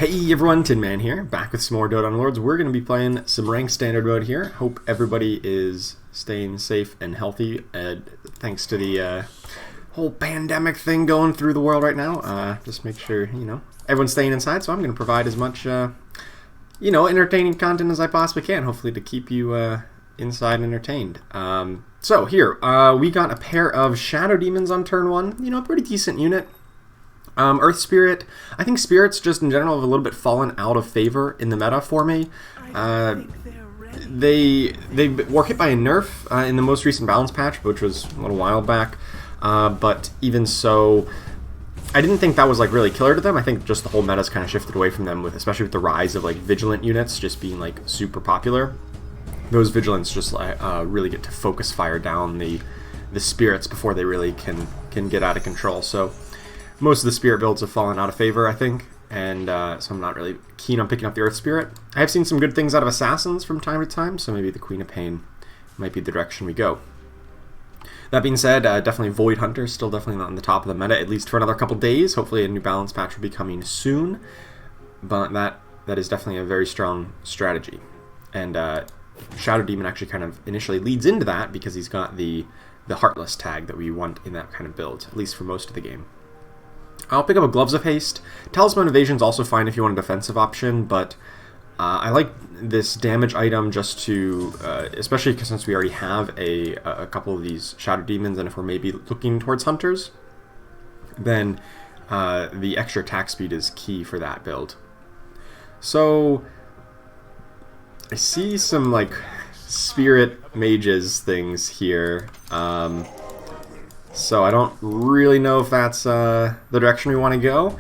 Hey everyone, Tin Man here, back with some more Dota Underlords. We're going to be playing some ranked standard mode here. Hope everybody is staying safe and healthy, thanks to the whole pandemic thing going through the world right now. Just make sure, everyone's staying inside, so I'm going to provide as much, entertaining content as I possibly can, hopefully to keep you inside and entertained. So here, we got a pair of Shadow Demons on turn 1, a pretty decent unit. Earth Spirit, I think Spirits just in general have a little bit fallen out of favor in the meta for me. They were hit by a nerf in the most recent balance patch, which was a little while back. But even so, I didn't think that was like really killer to them. I think just the whole meta's kind of shifted away from them, especially with the rise of like Vigilant units just being like super popular. Those Vigilants just really get to focus fire down the Spirits before they really can get out of control. So most of the Spirit builds have fallen out of favor, I think, and so I'm not really keen on picking up the Earth Spirit. I have seen some good things out of Assassins from time to time, so maybe the Queen of Pain might be the direction we go. That being said, definitely Void Hunter is still definitely not on the top of the meta, at least for another couple days. Hopefully a new balance patch will be coming soon, but that is definitely a very strong strategy. And Shadow Demon actually kind of initially leads into that because he's got the Heartless tag that we want in that kind of build, at least for most of the game. I'll pick up a Gloves of Haste. Talisman Evasion is also fine if you want a defensive option, but I like this damage item just to, especially since we already have a couple of these Shadow Demons, and if we're maybe looking towards Hunters, then the extra attack speed is key for that build. So I see some like Spirit Mages things here. So I don't really know if that's the direction we want to go,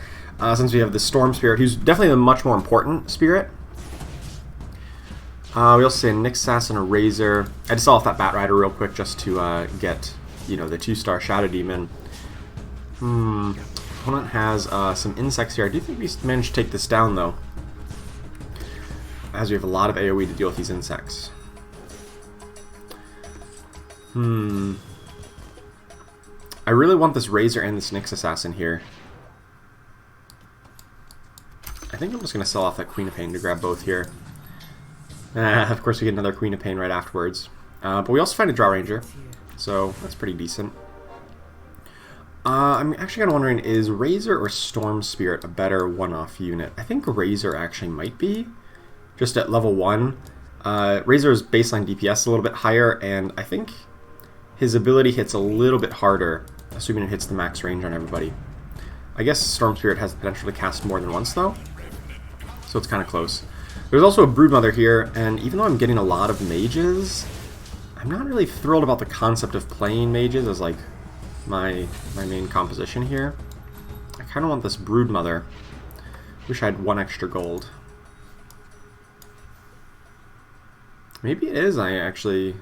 since we have the Storm Spirit, who's definitely a much more important Spirit. We also see a Nyx Assassin, a Razor. I just saw off that Bat Rider real quick just to get, the 2-star Shadow Demon. Opponent has some insects here. I do think we managed to take this down, though, as we have a lot of AoE to deal with these insects. I really want this Razor and this Nyx Assassin here. I think I'm just going to sell off that Queen of Pain to grab both here. Of course we get another Queen of Pain right afterwards. But we also find a Draw Ranger, so that's pretty decent. I'm actually kind of wondering, is Razor or Storm Spirit a better one-off unit? I think Razor actually might be, just at level 1. Razor's baseline DPS is a little bit higher, and I think his ability hits a little bit harder, assuming it hits the max range on everybody. I guess Storm Spirit has the potential to cast more than once, though, so it's kind of close. There's also a Broodmother here, and even though I'm getting a lot of mages, I'm not really thrilled about the concept of playing mages as like my main composition here. I kind of want this Broodmother. Wish I had 1 extra gold. Maybe it is. I actually...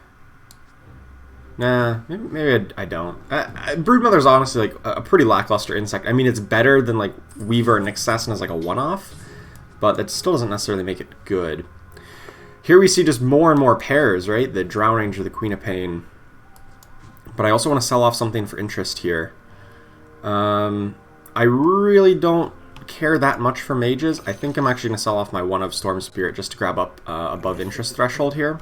Nah, maybe I don't. Broodmother's honestly like a pretty lackluster insect. I mean, it's better than like Weaver and Nyx Assassin as like a one-off, but that still doesn't necessarily make it good. Here we see just more and more pairs, right? The Drow Ranger, the Queen of Pain. But I also want to sell off something for interest here. I really don't care that much for mages. I think I'm actually going to sell off my one of Storm Spirit just to grab up above interest threshold here.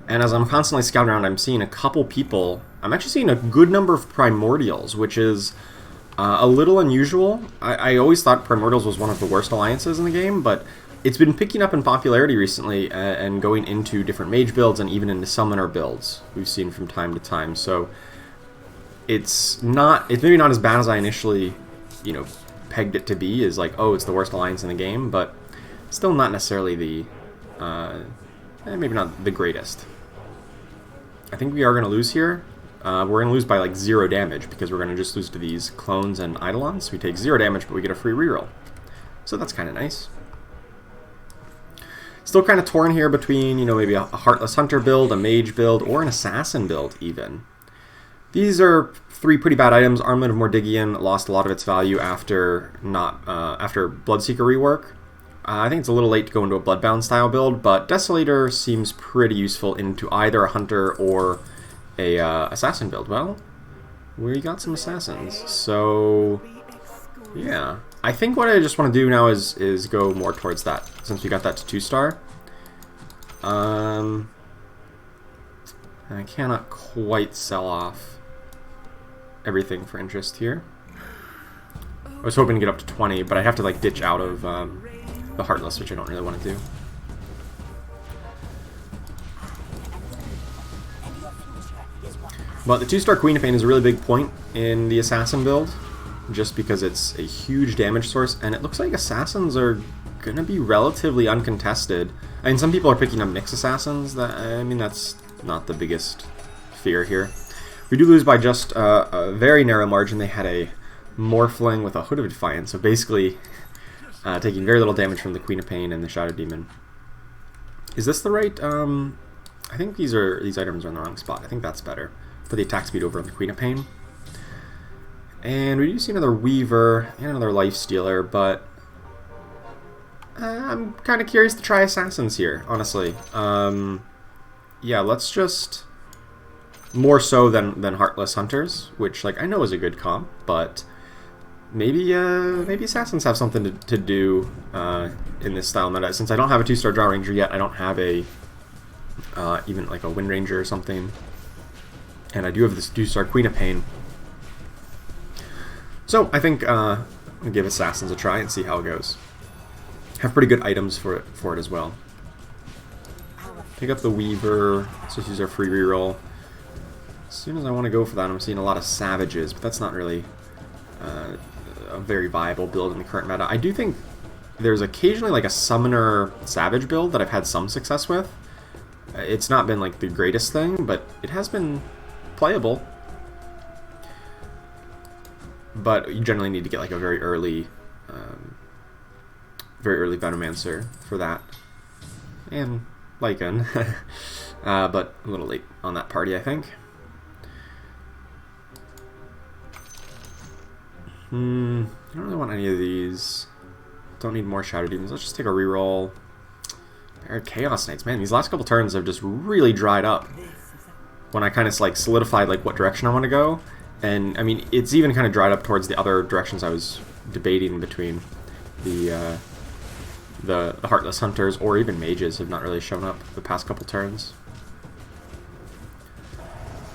And as I'm constantly scouting around, I'm seeing a couple people. I'm actually seeing a good number of Primordials, which is a little unusual. I always thought Primordials was one of the worst alliances in the game, but it's been picking up in popularity recently and going into different mage builds and even into summoner builds we've seen from time to time. So it's maybe not as bad as I initially, pegged it to be, is like, oh, it's the worst alliance in the game, but still not necessarily the maybe not the greatest. I think we are going to lose here. We're going to lose by like 0 damage because we're going to just lose to these clones and eidolons. We take 0 damage, but we get a free reroll. So that's kind of nice. Still kind of torn here between, maybe a Heartless Hunter build, a Mage build, or an Assassin build even. These are 3 pretty bad items. Armament of Mordigian lost a lot of its value after Bloodseeker rework. I think it's a little late to go into a Bloodbound style build, but Desolator seems pretty useful into either a Hunter or a Assassin build. Well, we got some Assassins, so yeah. I think what I just want to do now is go more towards that, since we got that to 2-star. I cannot quite sell off everything for interest here. I was hoping to get up to 20, but I have to like ditch out of the Heartless, which I don't really want to do. But the 2-star Queen of Pain is a really big point in the Assassin build, just because it's a huge damage source, and it looks like Assassins are going to be relatively uncontested. I mean, some people are picking up mixed Assassins. I mean, that's not the biggest fear here. We do lose by just a very narrow margin. They had a Morphling with a Hood of Defiance, so basically taking very little damage from the Queen of Pain and the Shadow Demon. Is this the right... I think these items are in the wrong spot. I think that's better. Put the attack speed over on the Queen of Pain. And we do see another Weaver and another Life Stealer, but I'm kind of curious to try Assassins here, honestly. Yeah, let's just... More so than Heartless Hunters, which like I know is a good comp, but maybe Assassins have something to do in this style meta. Since I don't have a 2-star Draw Ranger yet, I don't have a even like a Wind Ranger or something, and I do have this 2-star Queen of Pain. So I think I'm gonna give Assassins a try and see how it goes. Have pretty good items for it as well. Pick up the Weaver. Let's just use our free reroll. As soon as I want to go for that, I'm seeing a lot of Savages, but that's not really a very viable build in the current meta. I do think there's occasionally like a Summoner Savage build that I've had some success with. It's not been like the greatest thing, but it has been playable. But you generally need to get like a very early Venomancer for that. And Lycan. But a little late on that party, I think. I don't really want any of these. Don't need more Shadow Demons. Let's just take a reroll. Chaos Knights. Man, these last couple turns have just really dried up. When I kind of like solidified like what direction I want to go. And I mean, it's even kind of dried up towards the other directions I was debating between. The Heartless Hunters or even Mages have not really shown up the past couple turns.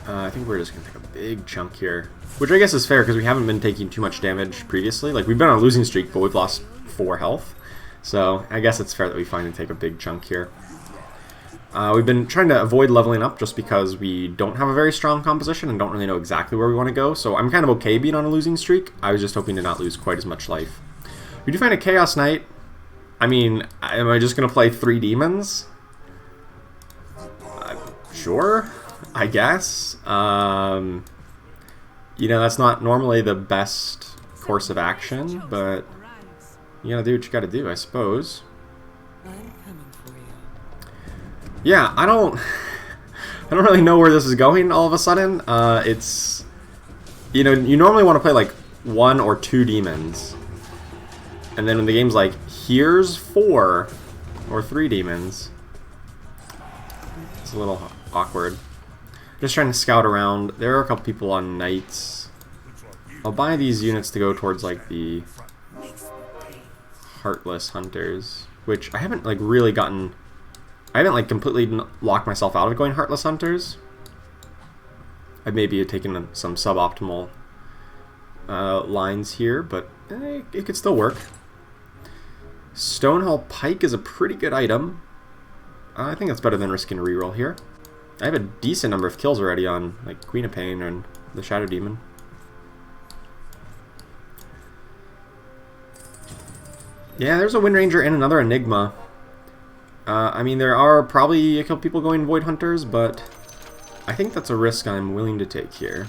I think we're just going to take a big chunk here. Which I guess is fair because we haven't been taking too much damage previously. Like, we've been on a losing streak, but we've lost 4 health. So I guess it's fair that we finally take a big chunk here. We've been trying to avoid leveling up just because we don't have a very strong composition and don't really know exactly where we want to go. So I'm kind of okay being on a losing streak. I was just hoping to not lose quite as much life. We do find a Chaos Knight. I mean, am I just going to play 3 demons? Sure, I guess. You know, that's not normally the best course of action, but you gotta do what you gotta do, I suppose. Yeah, I don't really know where this is going all of a sudden. It's, you know, you normally want to play like 1 or 2 demons, and then when the game's like, here's 4 or 3 demons, it's a little awkward. Just trying to scout around. There are a couple people on Knights. I'll buy these units to go towards like the Heartless Hunters, which I haven't like really gotten. I haven't like completely locked myself out of going Heartless Hunters. I maybe have taken some suboptimal lines here, but it could still work. Stonehall Pike is a pretty good item. I think that's better than risking a reroll here. I have a decent number of kills already on like Queen of Pain and the Shadow Demon. Yeah, there's a Wind Ranger and another Enigma. I mean, there are probably a couple people going Void Hunters, but I think that's a risk I'm willing to take here.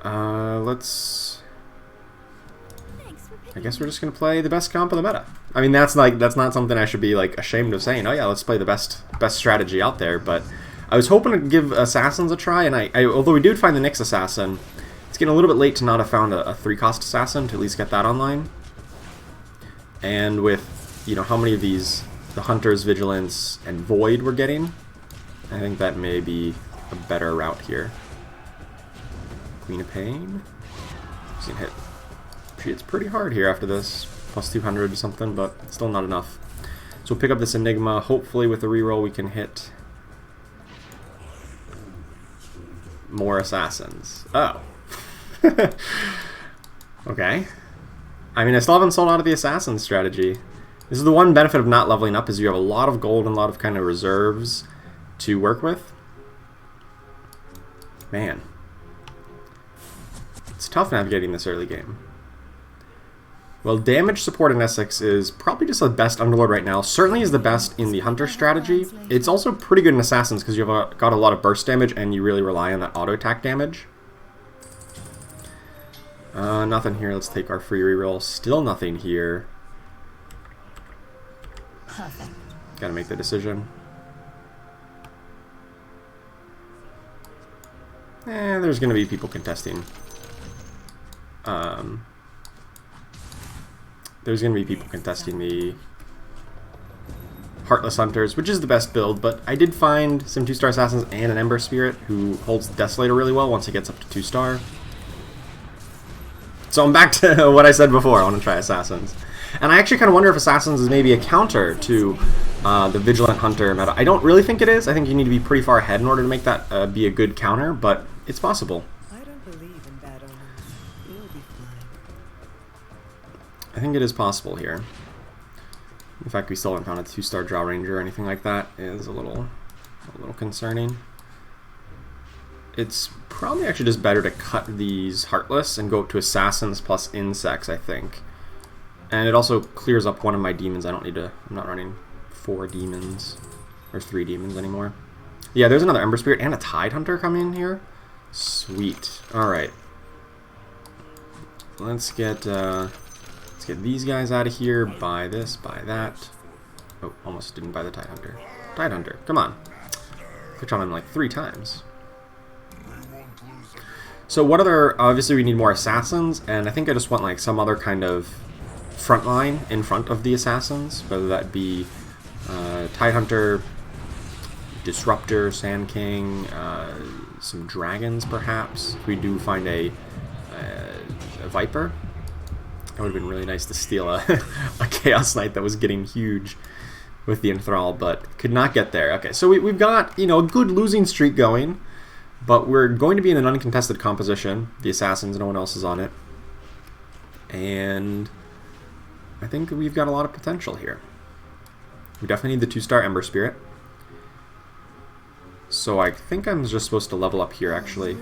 I guess we're just gonna play the best comp of the meta. I mean, that's not something I should be like ashamed of saying. Oh yeah, let's play the best strategy out there. But I was hoping to give Assassins a try, and although we did find the Nyx Assassin, it's getting a little bit late to not have found a 3-cost Assassin to at least get that online. And with, you know, how many of these the Hunters, Vigilance, and Void we're getting, I think that may be a better route here. Queen of Pain. Just gonna hit She hits pretty hard here after this. Plus 200 or something, but still not enough. So we'll pick up this Enigma. Hopefully with a reroll we can hit more assassins. Oh. Okay. I mean, I still haven't sold out of the assassin strategy. This is the one benefit of not leveling up, is you have a lot of gold and a lot of kind of reserves to work with. Man. It's tough navigating this early game. Well, damage support in Essex is probably just the best Underlord right now. Certainly is the best in the Hunter strategy. It's also pretty good in Assassins because you've got a lot of burst damage and you really rely on that auto attack damage. Nothing here. Let's take our free reroll. Still nothing here. Perfect. Gotta make the decision. There's gonna be people contesting. There's going to be people contesting the Heartless Hunters, which is the best build, but I did find some 2-star Assassins and an Ember Spirit who holds Desolator really well once it gets up to 2-star. So I'm back to what I said before, I want to try Assassins. And I actually kind of wonder if Assassins is maybe a counter to the Vigilant Hunter meta. I don't really think it is. I think you need to be pretty far ahead in order to make that be a good counter, but it's possible. I think it is possible here. In fact, we still haven't found a 2-star Draw Ranger or anything like that. It is a little concerning. It's probably actually just better to cut these Heartless and go up to Assassins plus Insects, I think. And it also clears up one of my demons. I don't need to... I'm not running 4 demons or 3 demons anymore. Yeah, there's another Ember Spirit and a Tide Hunter coming in here. Sweet. Alright. Let's get these guys out of here. Buy this, buy that. Oh, almost didn't buy the Tide Hunter. Tide Hunter, come on. Clicked on him like 3 times. So what other... Obviously we need more Assassins, and I think I just want like some other kind of front line in front of the Assassins. Whether that be Tide Hunter, Disruptor, Sand King, some Dragons perhaps. If we do find a Viper. It would have been really nice to steal a Chaos Knight that was getting huge with the Enthrall, but could not get there. Okay, so we've got, you know, a good losing streak going, but we're going to be in an uncontested composition. The Assassins, no one else is on it. And I think we've got a lot of potential here. We definitely need the 2-star Ember Spirit. So I think I'm just supposed to level up here, actually.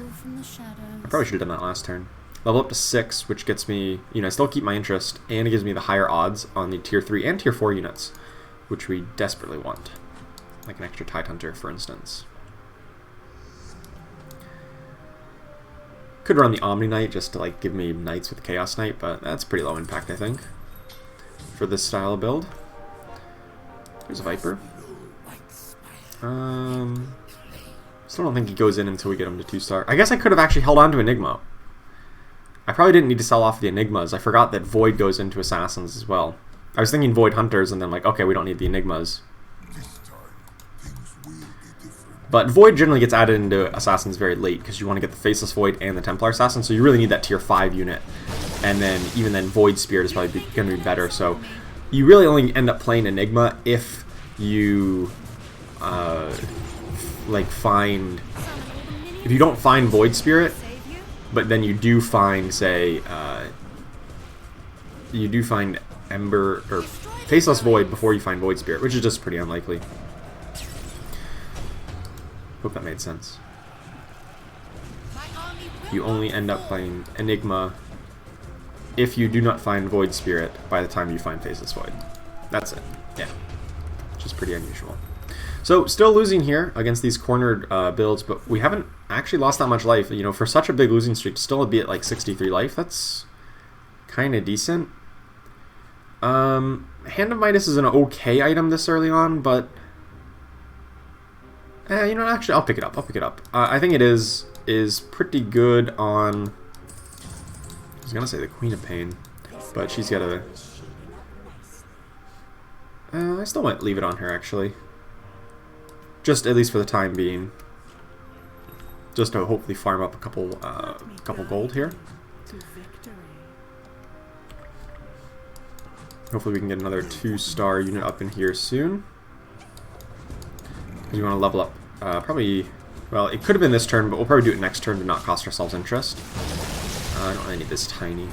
I probably should have done that last turn. Level up to 6, which gets me, you know, I still keep my interest, and it gives me the higher odds on the tier 3 and tier 4 units, which we desperately want. Like an extra Tide Hunter, for instance. Could run the Omni Knight just to like give me Knights with Chaos Knight, but that's pretty low impact, I think, for this style of build. There's a Viper. Still don't think he goes in until we get him to 2-star. I guess I could have actually held on to Enigma. I probably didn't need to sell off the Enigmas. I forgot that Void goes into Assassins as well. I was thinking Void Hunters and then like, okay, we don't need the Enigmas. But Void generally gets added into Assassins very late because you want to get the Faceless Void and the Templar Assassin, so you really need that tier 5 unit. And then even then Void Spirit is probably going to be better, so you really only end up playing Enigma if you like find... If you don't find Void Spirit, but then you do find, say, you do find Ember, or Faceless Void before you find Void Spirit, which is just pretty unlikely. Hope that made sense. You only end up playing Enigma if you do not find Void Spirit by the time you find Faceless Void. That's it. Yeah. Which is pretty unusual. So, still losing here against these cornered builds, but we haven't actually lost that much life. You know, for such a big losing streak to still be at like 63 life, that's kind of decent. Hand of Midas is an okay item this early on, but... you know, actually, I'll pick it up. I'll pick it up. I think it is pretty good on... I was going to say the Queen of Pain, but she's got a... I still might leave it on her, actually. Just at least for the time being. Just to hopefully farm up a couple gold here. Hopefully we can get another 2-star unit up in here soon. Because we want to level up, probably, well, it could have been this turn, but we'll probably do it next turn to not cost ourselves interest. I don't really need this tiny.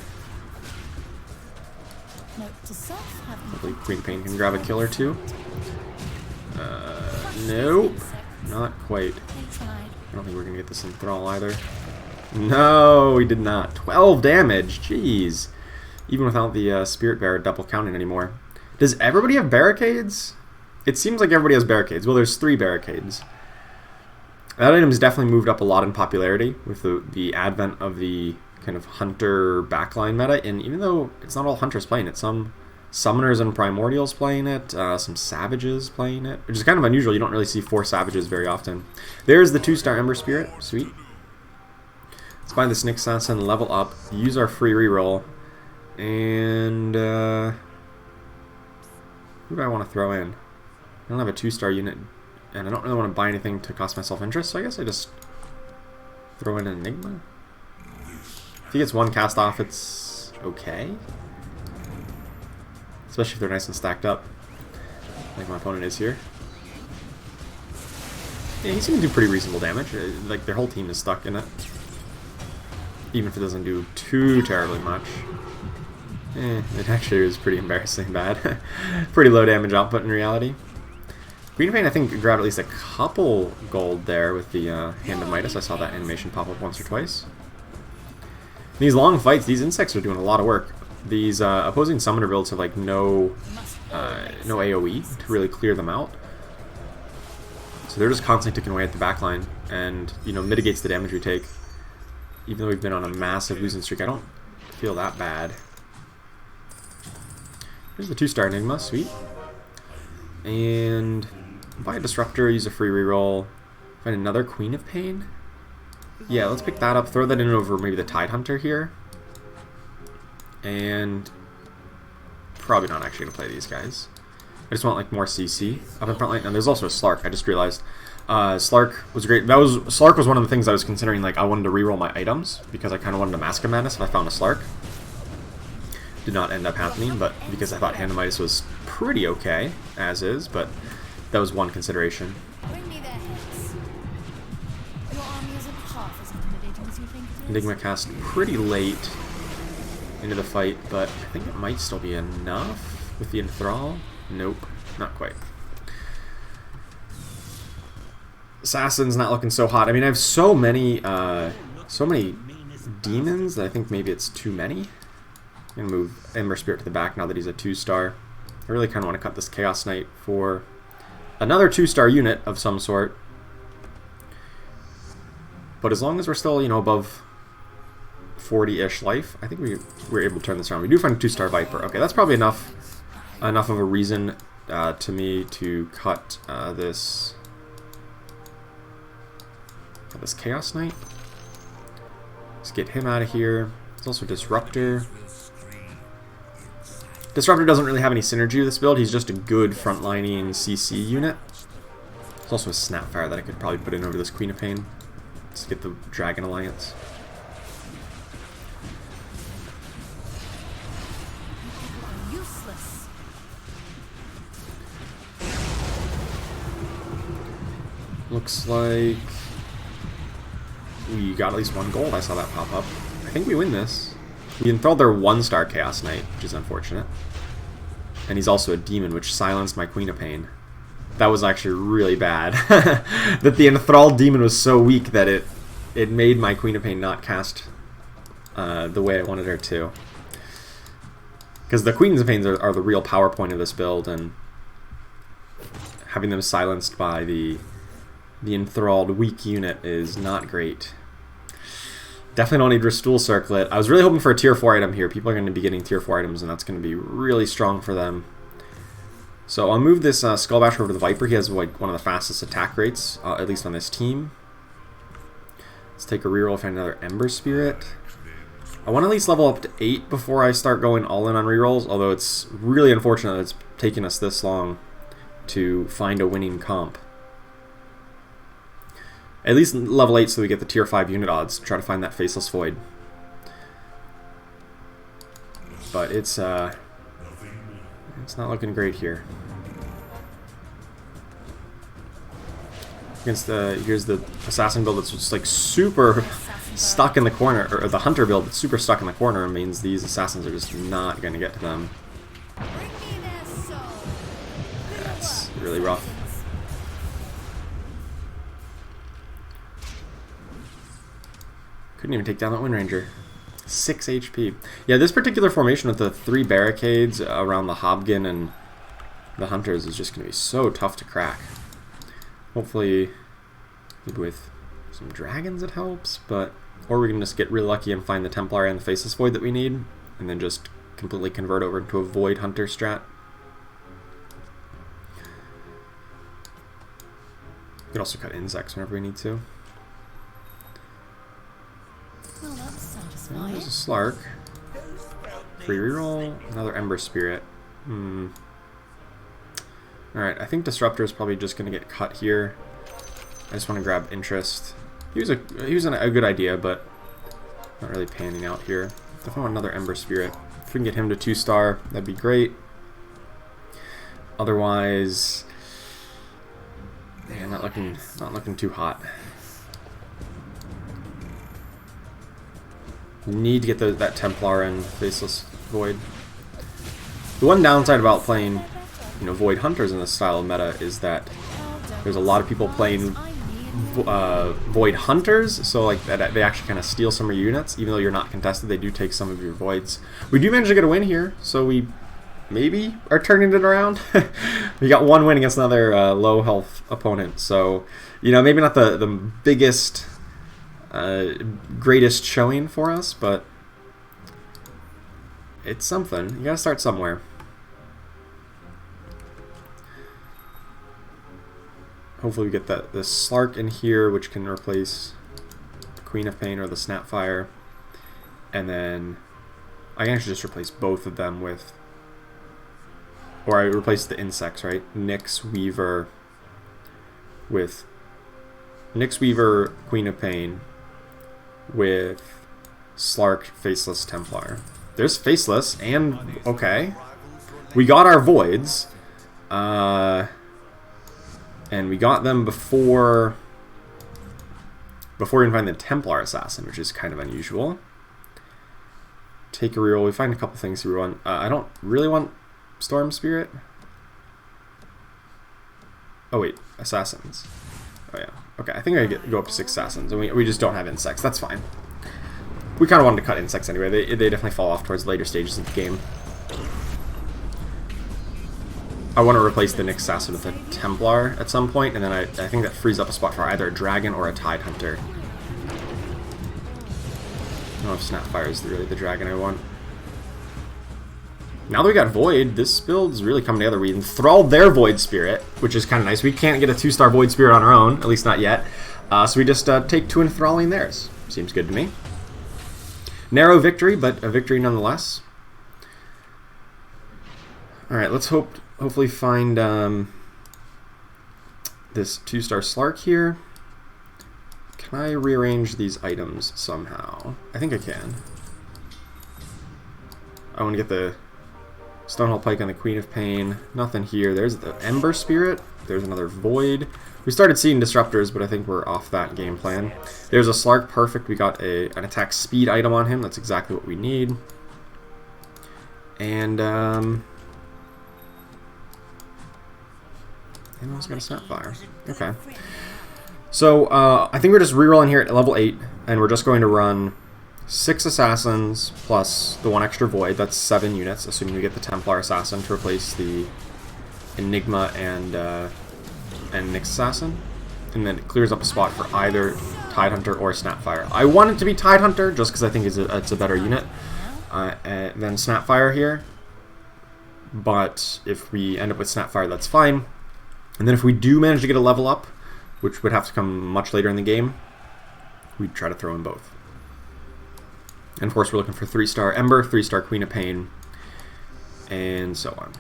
Hopefully Queen Pain can grab a kill or two. Nope. Not quite. I don't think we're going to get this in Thrall either. No, we did not. 12 damage. Jeez. Even without the Spirit Bearer double counting anymore. Does everybody have barricades? It seems like everybody has barricades. Well, there's 3 barricades. That item's definitely moved up a lot in popularity with the advent of the kind of hunter backline meta. And even though it's not all hunters playing it, some summoners and primordials playing it, some savages playing it, which is kind of unusual. You don't really see 4 savages very often. There's the 2-star Ember Spirit. Sweet. Let's buy the Snake Assassin, level up, use our free reroll, and who do I want to throw in? I don't have a 2-star unit, and I don't really want to buy anything to cost myself interest, so I guess I just throw in an Enigma. If he gets 1 cast off, it's okay. Especially if they're nice and stacked up, like my opponent is here. Yeah, he's going to do pretty reasonable damage. Like, their whole team is stuck in it. Even if it doesn't do too terribly much. It actually is pretty embarrassing bad. Pretty low damage output in reality. Green Pain, I think, grabbed at least a couple gold there with the Hand of Midas. I saw that animation pop up once or twice. In these long fights, these insects are doing a lot of work. These opposing summoner builds have like no AoE to really clear them out. So they're just constantly ticking away at the backline and, you know, mitigates the damage we take. Even though we've been on a massive losing streak, I don't feel that bad. Here's the 2-star Enigma, sweet. And buy a Disruptor, use a free reroll. Find another Queen of Pain. Yeah, let's pick that up, throw that in over maybe the Tide Hunter here. And probably not actually going to play these guys. I just want like more CC up in front line. And there's also a Slark, I just realized. Slark was great. Slark was one of the things I was considering. Like, I wanted to reroll my items because I kind of wanted a Mask of Madness if I found a Slark. Did not end up happening, but because I thought Hand of Midas was pretty okay as is, but that was one consideration. Enigma cast pretty late into the fight, but I think it might still be enough with the Enthrall. Nope, not quite. Assassin's not looking so hot. I mean, I have so many demons that I think maybe it's too many. I'm gonna move Ember Spirit to the back now that he's a 2-star. I really kind of want to cut this Chaos Knight for another 2-star unit of some sort. But as long as we're still, you know, above 40-ish life, I think we're able to turn this around. We do find a 2-star Viper. Okay, that's probably enough of a reason to me to cut this Chaos Knight. Let's get him out of here. There's also Disruptor. Disruptor doesn't really have any synergy with this build. He's just a good frontlining CC unit. There's also a Snapfire that I could probably put in over this Queen of Pain. Let's get the Dragon Alliance. Looks like we got at least 1 gold. I saw that pop up. I think we win this. We enthralled their 1-star Chaos Knight, which is unfortunate. And he's also a demon, which silenced my Queen of Pain. That was actually really bad. That the enthralled demon was so weak that it made my Queen of Pain not cast the way I wanted her to. Because the Queens of Pains are the real power point of this build, and having them silenced by the enthralled weak unit is not great. Definitely don't need Restool Circlet. I was really hoping for a tier 4 item here. People are going to be getting tier 4 items, and that's going to be really strong for them. So I'll move this Skullbasher over to the Viper. He has like one of the fastest attack rates, at least on this team. Let's take a reroll, find another Ember Spirit. I want to at least level up to 8 before I start going all in on rerolls, although it's really unfortunate that it's taken us this long to find a winning comp. At least level 8 so we get the tier 5 unit odds. Try to find that Faceless Void. But it's It's not looking great here. Against here's the assassin build that's just like super stuck in the corner, or the hunter build that's super stuck in the corner, means these assassins are just not going to get to them. That's really rough. Couldn't even take down that Wind Ranger. 6 HP. Yeah, this particular formation with the 3 barricades around the Hobgon and the hunters is just going to be so tough to crack. Hopefully, maybe with some dragons it helps, but or we can just get real lucky and find the Templar and the Faceless Void that we need, and then just completely convert over into a Void Hunter strat. We can also cut insects whenever we need to. Well, that's satisfying. There's a Slark. Free reroll. Another Ember Spirit. Alright, I think Disruptor is probably just going to get cut here. I just want to grab interest. He was a good idea, but not really panning out here. Definitely want another Ember Spirit. If we can get him to 2-star, that'd be great. Otherwise, yeah, not looking too hot. Need to get that Templar and Faceless Void. The one downside about playing, Void Hunters in this style of meta is that there's a lot of people playing Void Hunters, so like they actually kind of steal some of your units. Even though you're not contested, they do take some of your Voids. We do manage to get a win here, so we maybe are turning it around. We got one win against another low health opponent, so maybe not the biggest, greatest showing for us, but it's something. You gotta start somewhere. Hopefully we get the Slark in here, which can replace the Queen of Pain or the Snapfire. And then I can actually just replace both of them with, or I replace the insects, right? Nyx Weaver with Nyx Weaver, Queen of Pain with Slark, Faceless, Templar. There's Faceless, and okay. We got our Voids. And we got them before we even find the Templar Assassin, which is kind of unusual. Take a reroll. We find a couple things to reroll. I don't really want Storm Spirit. Oh wait, Assassins. Oh yeah. Okay, I think I go up to 6 Assassins, and we just don't have insects. That's fine. We kind of wanted to cut insects anyway. They definitely fall off towards later stages of the game. I want to replace the Nyx Assassin with a Templar at some point, and then I think that frees up a spot for either a Dragon or a Tide Hunter. I don't know if Snapfire is really the Dragon I want. Now that we got Void, this build's really coming together. We enthralled their Void Spirit, which is kind of nice. We can't get a 2-star Void Spirit on our own, at least not yet. So we just take 2 enthralling theirs. Seems good to me. Narrow victory, but a victory nonetheless. Alright, let's hopefully find this 2-star Slark here. Can I rearrange these items somehow? I think I can. I want to get the Stonehull Pike on the Queen of Pain. Nothing here. There's the Ember Spirit. There's another Void. We started seeing Disruptors, but I think we're off that game plan. There's a Slark. Perfect. We got an attack speed item on him. That's exactly what we need. And I was going to Snapfire. Okay. So, I think we're just rerolling here at level 8, and we're just going to run 6 Assassins plus the 1 extra Void. That's 7 units, assuming we get the Templar Assassin to replace the Enigma and Nyx Assassin. And then it clears up a spot for either Tide Hunter or Snapfire. I want it to be Tide Hunter, just because I think it's a better unit than Snapfire here. But if we end up with Snapfire, that's fine. And then if we do manage to get a level up, which would have to come much later in the game, we'd try to throw in both. And of course we're looking for 3-star Ember, 3-star Queen of Pain, and so on.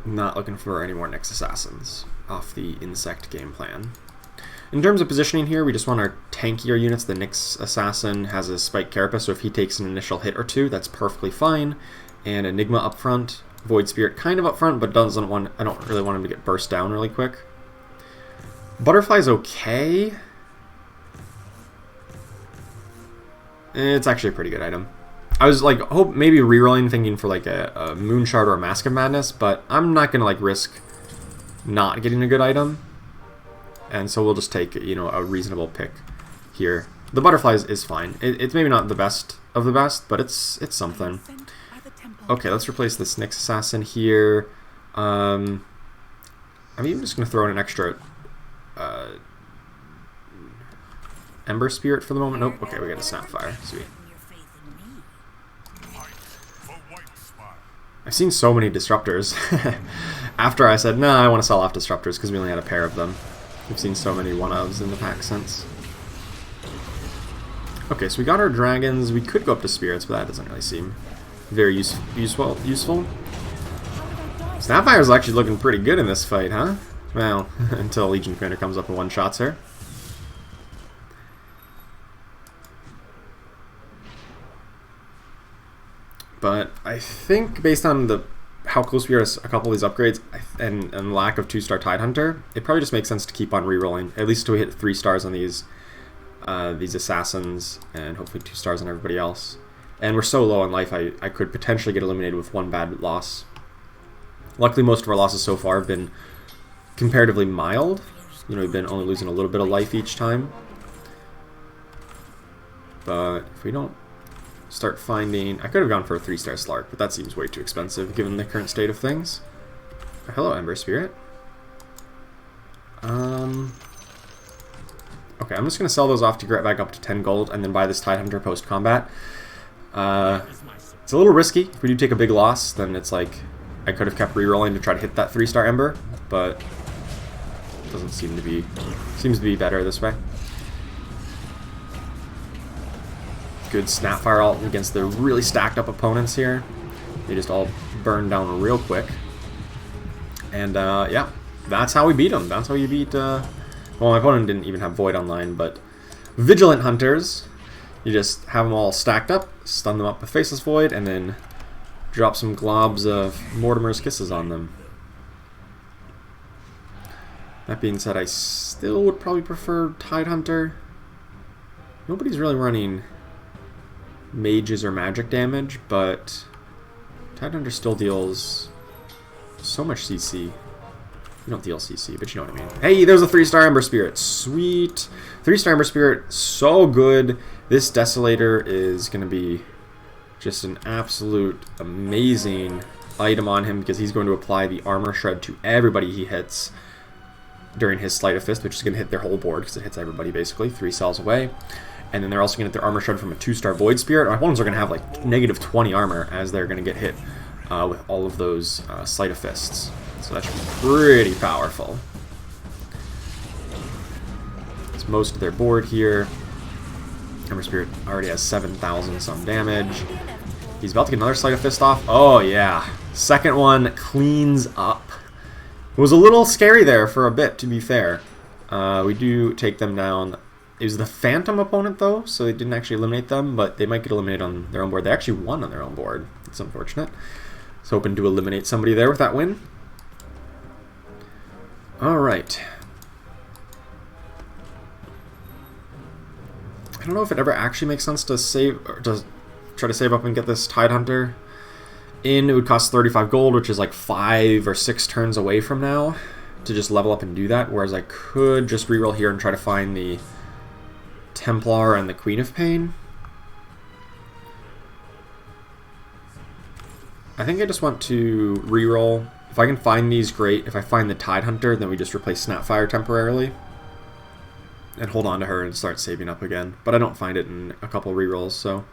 Not looking for any more Nyx Assassins off the insect game plan. In terms of positioning here, we just want our tankier units. The Nyx Assassin has a Spike Carapace, so if he takes an initial hit or two, that's perfectly fine. And Enigma up front, Void Spirit kind of up front, but doesn't want. I don't really want him to get burst down really quick. Butterfly's okay. It's actually a pretty good item. I was like, maybe rerolling, thinking for like a Moon Shard or a Mask of Madness, but I'm not gonna like risk not getting a good item, and so we'll just take, you know, a reasonable pick here. The Butterfly is fine. It's maybe not the best of the best, but it's something. Okay, let's replace this Nyx Assassin here. I'm even just gonna throw in an extra Ember Spirit for the moment. Nope. Okay, we got a Snapfire. Sweet. I've seen so many Disruptors. After I said, nah, I want to sell off Disruptors because we only had a pair of them. We've seen so many one-ofs in the pack since. Okay, so we got our Dragons. We could go up to Spirits, but that doesn't really seem very useful. Snapfire's actually looking pretty good in this fight, huh? Well, until Legion Commander comes up and one-shots her. But I think based on how close we are to a couple of these upgrades and lack of 2-star Tidehunter, it probably just makes sense to keep on rerolling, at least till we hit 3 stars on these assassins, and hopefully 2 stars on everybody else. And we're so low on life, I could potentially get eliminated with one bad loss. Luckily, most of our losses so far have been comparatively mild. You know, we've been only losing a little bit of life each time. But if we don't start finding... I could have gone for a 3-star Slark, but that seems way too expensive given the current state of things. Hello, Ember Spirit. Okay, I'm just going to sell those off to get back up to 10 gold and then buy this Tidehunter post-combat. It's a little risky. If we do take a big loss, then it's like I could have kept rerolling to try to hit that 3-star Ember, but it doesn't seem to be... seems to be better this way. Good Snapfire ult against the really stacked up opponents here. They just all burn down real quick. And yeah, that's how we beat them. That's how you beat... well, my opponent didn't even have Void online, but Vigilant Hunters, you just have them all stacked up, stun them up with Faceless Void, and then drop some globs of Mortimer's Kisses on them. That being said, I still would probably prefer Tidehunter. Nobody's really running mages or magic damage, but Tidehunter still deals so much CC. You don't deal CC, but you know what I mean. Hey, there's a 3-star Ember Spirit. Sweet. 3-star Ember Spirit, so good. This Desolator is going to be just an absolute amazing item on him because he's going to apply the Armor Shred to everybody he hits during his Sleight of Fist, which is going to hit their whole board because it hits everybody basically 3 cells away. And then they're also going to get their Armor Shred from a 2-star Void Spirit. My opponents are going to have like negative 20 armor as they're going to get hit with all of those Sleight of Fists. So that should be pretty powerful. It's most of their board here. Ember Spirit already has 7,000 some damage. He's about to get another Sleight of Fist off. Oh yeah. Second one cleans up. It was a little scary there for a bit, to be fair. We do take them down. It was the Phantom opponent, though, so they didn't actually eliminate them, but they might get eliminated on their own board. They actually won on their own board. It's unfortunate. So hoping to eliminate somebody there with that win. Alright. I don't know if it ever actually makes sense to save, or to try to save up and get this Tidehunter in. It would cost 35 gold, which is like 5 or 6 turns away from now to just level up and do that, whereas I could just reroll here and try to find the Templar and the Queen of Pain. I think I just want to reroll. If I can find these, great. If I find the Tidehunter, then we just replace Snapfire temporarily and hold on to her and start saving up again. But I don't find it in a couple rerolls, so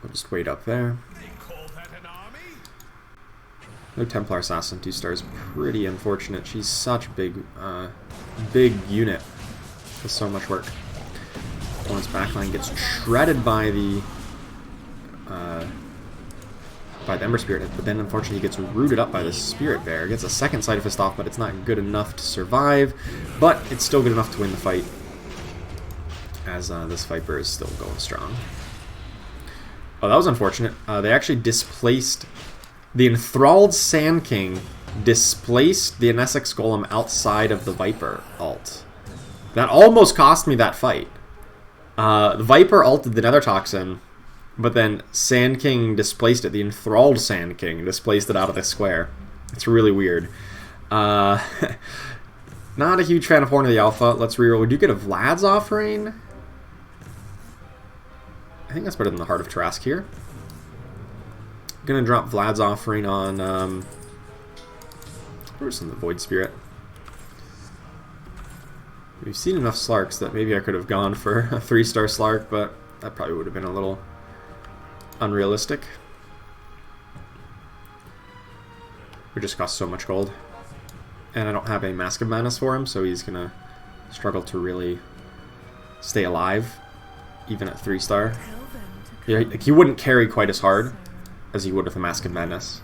we'll just wait up there. No Templar Assassin 2 stars, pretty unfortunate. She's such a big unit. Does so much work. Opponent's backline gets shredded by the by the Ember Spirit, but then unfortunately he gets rooted up by the Spirit Bear. Gets a second Sleight of Fist off, but it's not good enough to survive, but it's still good enough to win the fight, as this Viper is still going strong. Oh, that was unfortunate. They actually displaced... The Enthralled Sand King displaced the Nessex Golem outside of the Viper ult. That almost cost me that fight. The Viper ulted the Nether Toxin, but then Sand King displaced it. The Enthralled Sand King displaced it out of the square. It's really weird. Not a huge fan of Horn of the Alpha. Let's reroll. We do get a Vlad's Offering. I think that's better than the Heart of Trask here. Gonna drop Vlad's Offering on where's the Void Spirit? We've seen enough Slarks that maybe I could have gone for a 3-star Slark, but that probably would have been a little unrealistic. It just cost so much gold. And I don't have a Mask of Madness for him, so he's gonna struggle to really stay alive, even at 3-star. Yeah, like, he wouldn't carry quite as hard as he would with a Mask of Madness.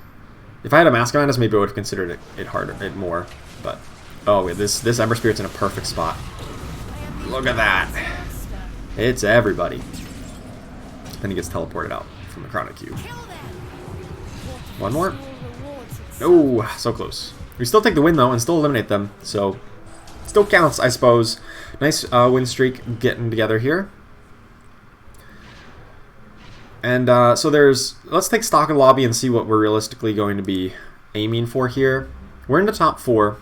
If I had a Mask of Madness, maybe I would have considered it harder, it more. But oh, yeah, this Ember Spirit's in a perfect spot. Look at that! It's everybody. Then he gets teleported out from the Chronic Cube. One more. Oh, so close. We still take the win though, and still eliminate them. So still counts, I suppose. Nice win streak getting together here. And so let's take stock of the lobby and see what we're realistically going to be aiming for here. We're in the top 4.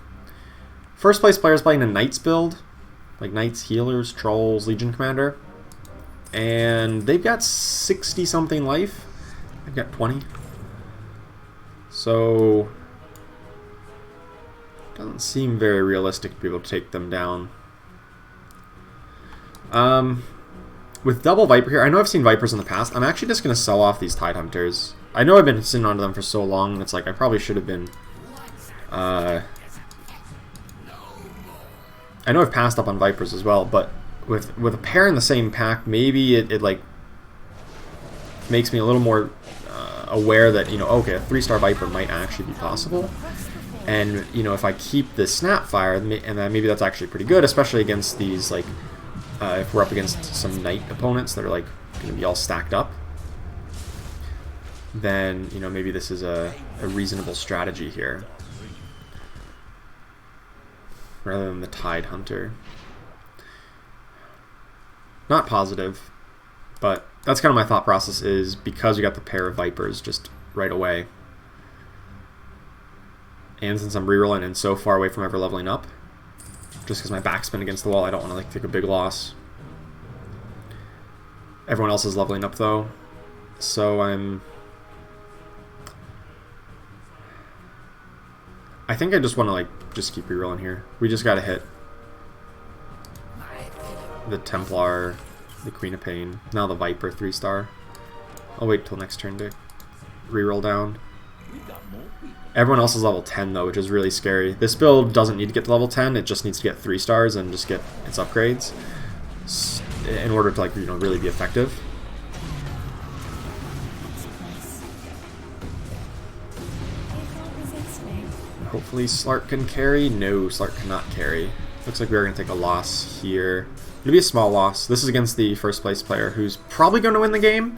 First place player is playing a Knights build, like Knights, Healers, Trolls, Legion Commander. And they've got 60-something life. I've got 20. So doesn't seem very realistic to be able to take them down. With double Viper here, I know I've seen Vipers in the past. I'm actually just going to sell off these Tide Hunters. I know I've been sitting onto them for so long, and it's like I probably should have been... I know I've passed up on Vipers as well, but with a pair in the same pack, maybe it like makes me a little more aware that, you know, okay, a 3-star Viper might actually be possible. And, you know, if I keep this Snapfire, and then maybe that's actually pretty good, especially against these, like, if we're up against some Knight opponents that are, like, going to be all stacked up, then, you know, maybe this is a reasonable strategy here, rather than the Tide Hunter. Not positive, but that's kind of my thought process, is because we got the pair of Vipers just right away, and since I'm rerolling and so far away from ever leveling up, just because my back's been against the wall, I don't want to like take a big loss. Everyone else is leveling up though, so I think I just want to like just keep rerolling here. We just gotta hit the Templar, the Queen of Pain, now the Viper 3-star. I'll wait till next turn to reroll down. Everyone else is level 10 though, which is really scary. This build doesn't need to get to level 10, it just needs to get 3 stars and just get its upgrades in order to, like, you know, really be effective. Hopefully Slark can carry. No, Slark cannot carry. Looks like we're going to take a loss here. It'll be a small loss. This is against the first place player who's probably going to win the game.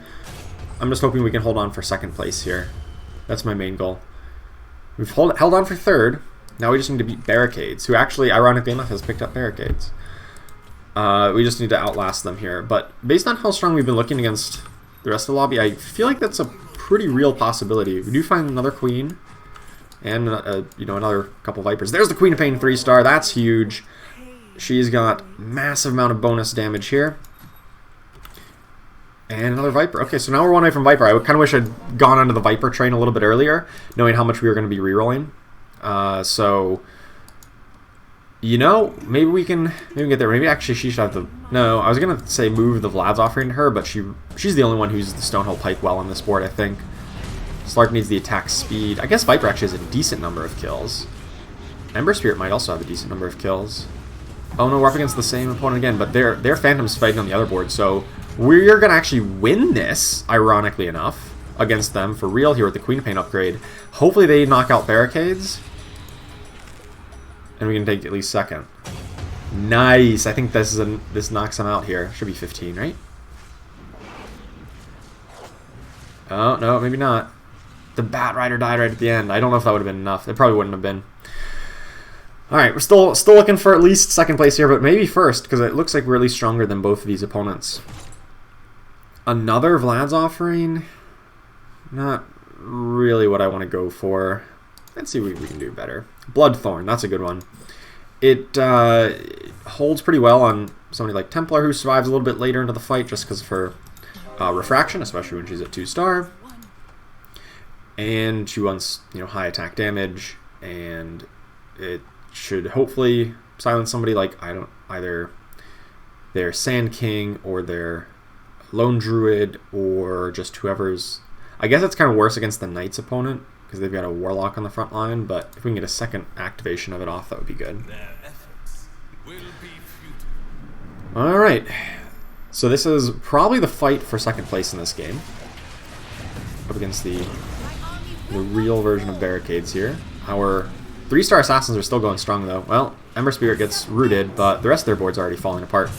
I'm just hoping we can hold on for second place here. That's my main goal. We've held on for third. Now we just need to beat Barricades, who actually, ironically enough, has picked up Barricades. We just need to outlast them here. But based on how strong we've been looking against the rest of the lobby, I feel like that's a pretty real possibility. We do find another Queen and you know, another couple Vipers. There's the Queen of Pain 3-star. That's huge. She's got massive amount of bonus damage here. And another Viper. Okay, so now we're one away from Viper. I kind of wish I'd gone onto the Viper train a little bit earlier, knowing how much we were going to be rerolling. So, you know, maybe we can get there. Maybe actually she should have the... No, I was going to say move the Vlad's Offering to her, but she's the only one who uses the Stonehill Pike well on this board, I think. Slark needs the attack speed. I guess Viper actually has a decent number of kills. Ember Spirit might also have a decent number of kills. Oh no, we're up against the same opponent again, but their Phantom's fighting on the other board, so we're going to actually win this, ironically enough. against them for real here with the Queen of Pain upgrade. Hopefully they knock out barricades. And we can take at least second. Nice. I think this knocks them out here. Should be 15, right? Oh, no, maybe not. The Bat Rider died right at the end. I don't know if that would have been enough. It probably wouldn't have been. Alright, we're still looking for at least second place here, but maybe first, because it looks like we're at least stronger than both of these opponents. Another Vlad's Offering? Not really what I want to go for. Let's see what we can do better. Bloodthorn, that's a good one. It holds pretty well on somebody like Templar, who survives a little bit later into the fight just because of her refraction, especially when she's at 2-star. And she wants, you know, high attack damage, and it should hopefully silence somebody like either their Sand King or their Lone Druid or just whoever's. I guess it's kind of worse against the Knight's opponent because they've got a Warlock on the front line, but if we can get a second activation of it off, that would be good. Alright, so this is probably the fight for second place in this game. Up against the real version of Barricades here. Our 3-star Assassins are still going strong though. Well, Ember Spirit gets rooted, but the rest of their board's already falling apart.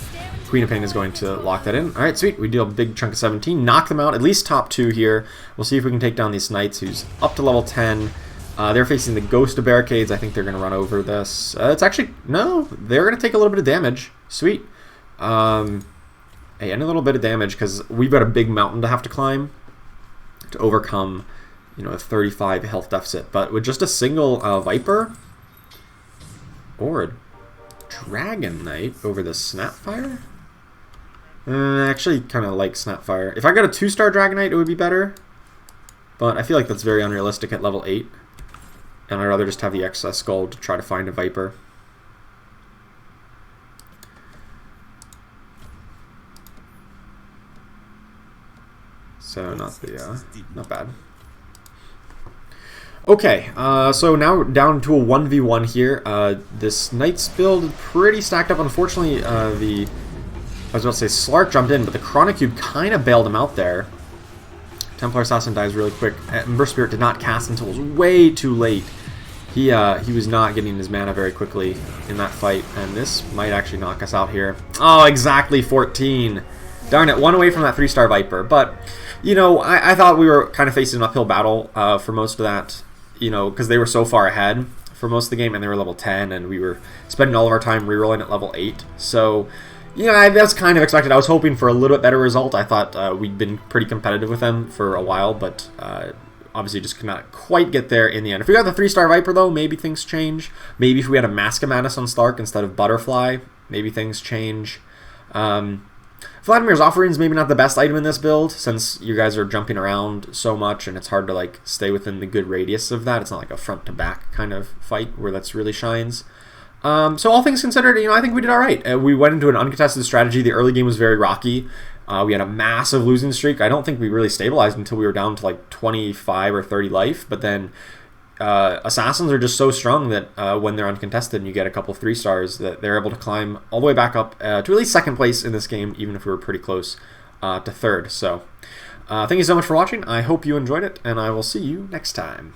Queen of Pain is going to lock that in. Alright, sweet. We deal a big chunk of 17. Knock them out, at least top 2 here. We'll see if we can take down these Knights, who's up to level 10. They're facing the Ghost of Barricades. I think they're going to run over this. It's actually... No, they're going to take a little bit of damage. Sweet. And a little bit of damage, because we've got a big mountain to have to climb to overcome, you know, a 35 health deficit. But with just a single Viper or a Dragon Knight over the Snapfire? I actually kind of like Snapfire. If I got a 2-star Dragon Knight, it would be better. But I feel like that's very unrealistic at level 8. And I'd rather just have the excess gold to try to find a Viper. So not bad. Okay, so now down to a 1v1 here. This Knight's build pretty stacked up. Unfortunately, I was about to say Slark jumped in, but the Chronic Cube kind of bailed him out there. Templar Assassin dies really quick. Ember Spirit did not cast until it was way too late. He was not getting his mana very quickly in that fight, and this might actually knock us out here. Oh, exactly 14. Darn it, one away from that 3-star Viper. But, you know, I thought we were kind of facing an uphill battle for most of that, you know, because they were so far ahead for most of the game, and they were level 10, and we were spending all of our time rerolling at level 8. So, you know, that's kind of expected. I was hoping for a little bit better result. I thought we'd been pretty competitive with them for a while, but obviously just could not quite get there in the end. If we got the 3-star Viper, though, maybe things change. Maybe if we had a Mask of Madness on Slark instead of Butterfly, maybe things change. Vladimir's Offering is maybe not the best item in this build, since you guys are jumping around so much and it's hard to like stay within the good radius of that. It's not like a front-to-back kind of fight where that's really shines. So all things considered, you know, I think we did all right. We went into an uncontested strategy. The early game was very rocky. We had a massive losing streak. I don't think we really stabilized until we were down to like 25 or 30 life. But then Assassins are just so strong that when they're uncontested and you get a couple 3-stars, that they're able to climb all the way back up to at least second place in this game, even if we were pretty close to third. So thank you so much for watching. I hope you enjoyed it, and I will see you next time.